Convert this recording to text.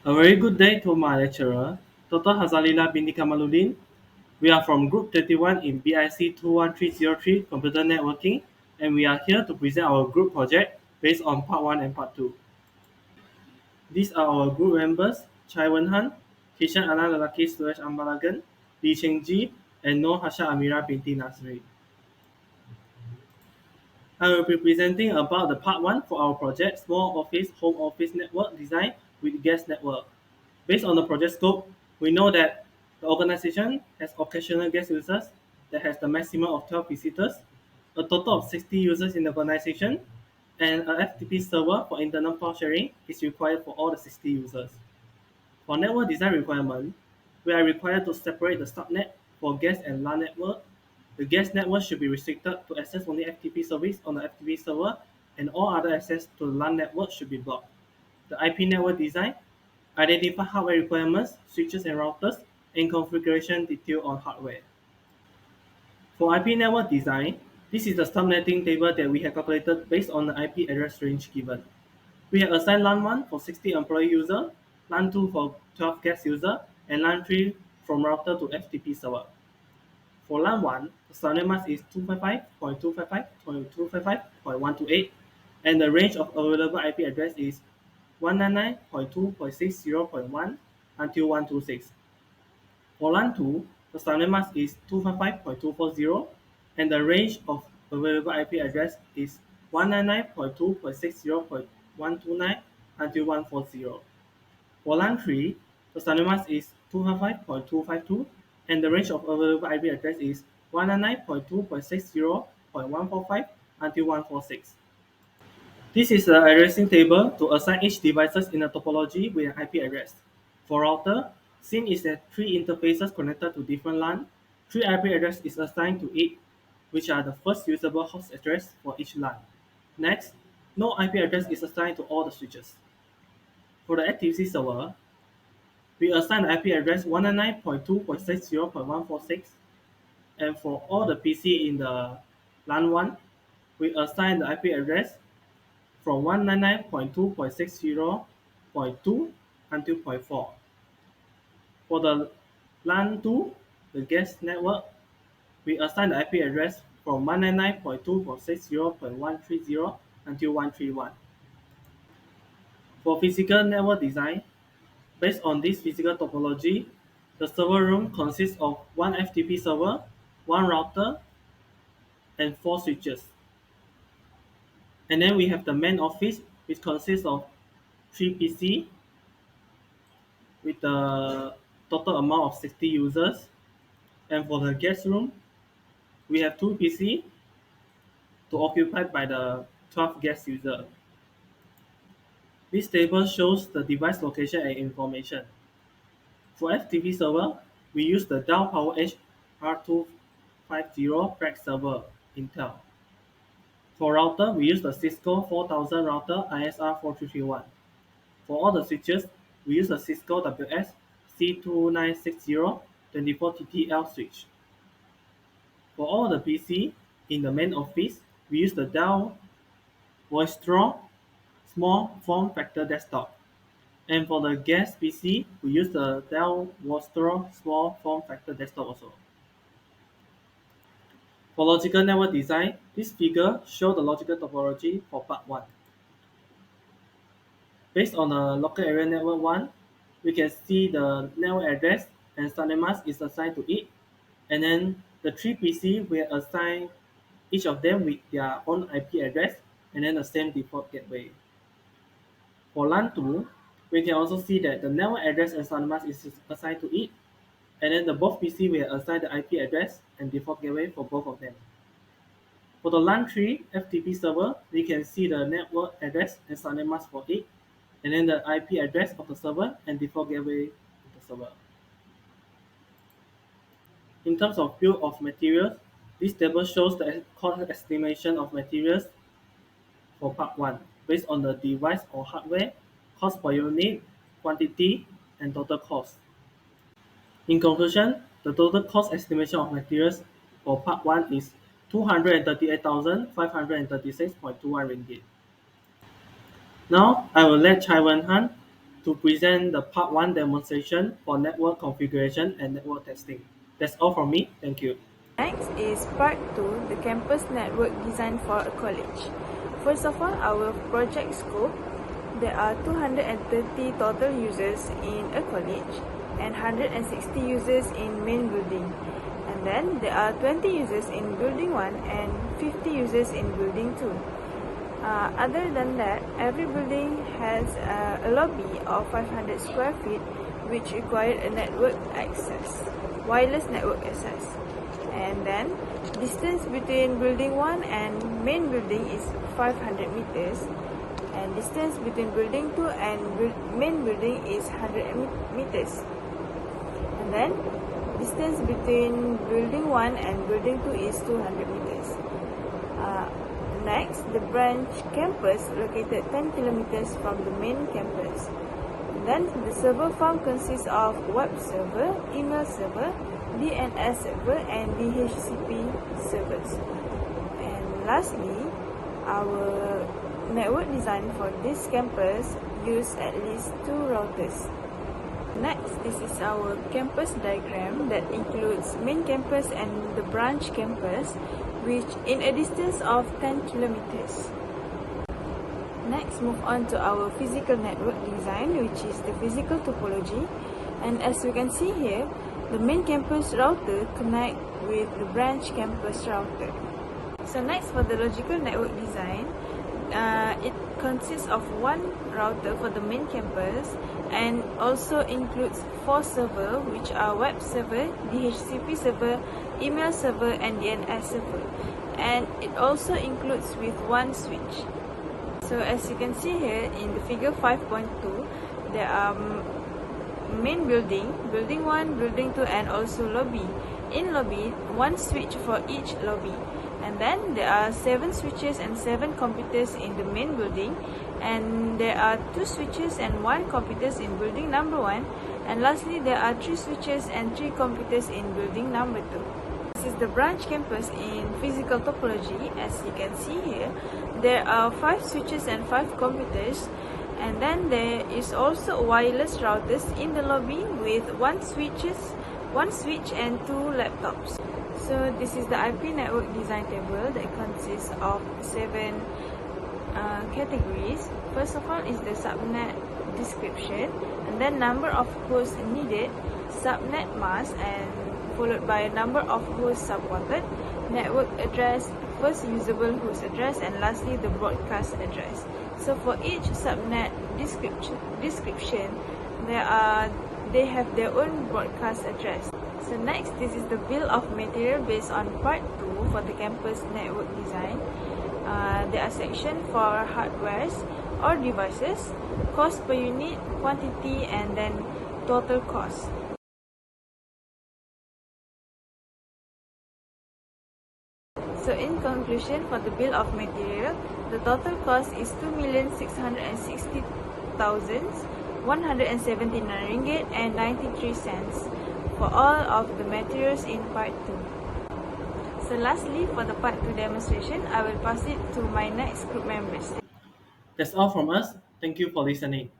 A very good day to my lecturer, Dr. HAZALILA Binti KAMALUDIN. We are from Group 31 in BIC21303 Computer Networking, and we are here to present our group project based on Part 1 and Part 2. These are our group members, Cheng KISHEN SURESH ANBALAGAN, Cheng and No HASYA AMEERAH BINTI NAZRI. I will be presenting about the Part 1 for our project, Small Office Home Office Network Design with Guest Network. Based on the project scope, we know that the organization has occasional guest users that has the maximum of 12 visitors, a total of 60 users in the organization, and a FTP server for internal file sharing is required for all the 60 users. For network design requirement, we are required to separate the subnet for guest and LAN network. The guest network should be restricted to access only FTP service on the FTP server, and all other access to the LAN network should be blocked. The IP network design identify hardware requirements, switches and routers, and configuration detail on hardware. For IP network design, this is the subnetting table that we have calculated based on the IP address range given. We have assigned LAN 1 for 60 employee user, LAN 2 for 12 guest user, and LAN 3 from router to FTP server. For LAN 1, the subnet mask is 255.255.255.128, and the range of available IP address is 199.2.60.1 until 126. For LAN 2, the subnet mask is 255.240, and the range of available IP address is 199.2.60.129 until 140. For LAN 3, the subnet mask is 255.252, and the range of available IP address is 199.2.60.145 until 146. This is the addressing table to assign each devices in a topology with an IP address. For router, scene is that 3 interfaces connected to different LAN. 3 IP address is assigned to it, which are the first usable host address for each LAN. Next, no IP address is assigned to all the switches. For the FTP server, we assign the IP address 199.2.60.146, and for all the PC in the LAN 1, we assign the IP address from 199.2.60.2 until 0.4. For the LAN 2, the guest network, we assign the IP address from 199.2.60.130 until 131. For physical network design, based on this physical topology, the server room consists of one FTP server, one router, and 4 switches. And then we have the main office, which consists of 3 PC with a total amount of 60 users. And for the guest room, we have 2 PC to occupied by the 12 guest users. This table shows the device location and information. For FTP server, we use the Dell PowerEdge R250 rack server Intel. For router, we use the Cisco 4000 router ISR 4331. For all the switches, we use the Cisco WS C2960 24TTL switch. For all the PC in the main office, we use the Dell Voistro small form factor desktop. And for the guest PC, we use the Dell Vostro small form factor desktop also. For logical network design, this figure shows the logical topology for part 1. Based on the local area network 1, we can see the network address and subnet mask is assigned to it. And then the 3 PC will assign each of them with their own IP address and then the same default gateway. For LAN 2, we can also see that the network address and subnet mask is assigned to it, and then the both PC will assign the IP address and default gateway for both of them. For the LAN 3 FTP server, we can see the network address and subnet mask for it, and then the IP address of the server and default gateway of the server. In terms of bill of materials, this table shows the cost estimation of materials for part 1 based on the device or hardware, cost per unit, quantity, and total cost. In conclusion, the total cost estimation of materials for part 1 is 238,536.21 ringgit. Now, I will let Chai Wen Han to present the part 1 demonstration for network configuration and network testing. That's all from me. Thank you. Next is part 2, the campus network design for a college. First of all, our project scope. There are 230 total users in a college and 160 users in main building. And then there are 20 users in building 1 and 50 users in building 2. Other than that, every building has a lobby of 500 square feet which required a network access, wireless network access. And then distance between building 1 and main building is 500 meters, and distance between building 2 and main building is 100 meters. And then distance between building 1 and building 2 is 200 meters. Next, the branch campus located 10 kilometers from the main campus. Then the server farm consists of web server, email server, DNS server and DHCP servers. And lastly, our network design for this campus use at least 2 routers. Next, this is our campus diagram that includes main campus and the branch campus, which in a distance of 10 kilometers. Next, move on to our physical network design, which is the physical topology. And as you can see here, the main campus router connect with the branch campus router. So next, for the logical network design, it consists of 1 router for the main campus and also includes 4 servers, which are web server, DHCP server, email server and DNS server. And it also includes with 1 switch. So as you can see here in the figure 5.2, there are main building, building 1, building 2 and also lobby. In lobby, 1 switch for each lobby. And then there are 7 switches and 7 computers in the main building, and there are 2 switches and 1 computers in building number 1, and lastly there are 3 switches and 3 computers in building number 2. This is the branch campus in physical topology. As you can see here, there are 5 switches and 5 computers, and then there is also wireless routers in the lobby with 1 switch and 2 laptops. So this is the IP network design table that consists of 7 categories. First of all is the subnet description, and then number of hosts needed, subnet mask, and followed by number of hosts supported, network address, first usable host address, and lastly the broadcast address. So for each subnet description, they have their own broadcast address. So next, this is the bill of material based on part 2 for the campus network design. There are sections for hardwares or devices, cost per unit, quantity, and then total cost. So in conclusion, for the bill of material, the total cost is 2,660,179 ringgit and 93 cents for all of the materials in part 2. So lastly, for the part 2 demonstration, I will pass it to my next group members. That's all from us. Thank you for listening.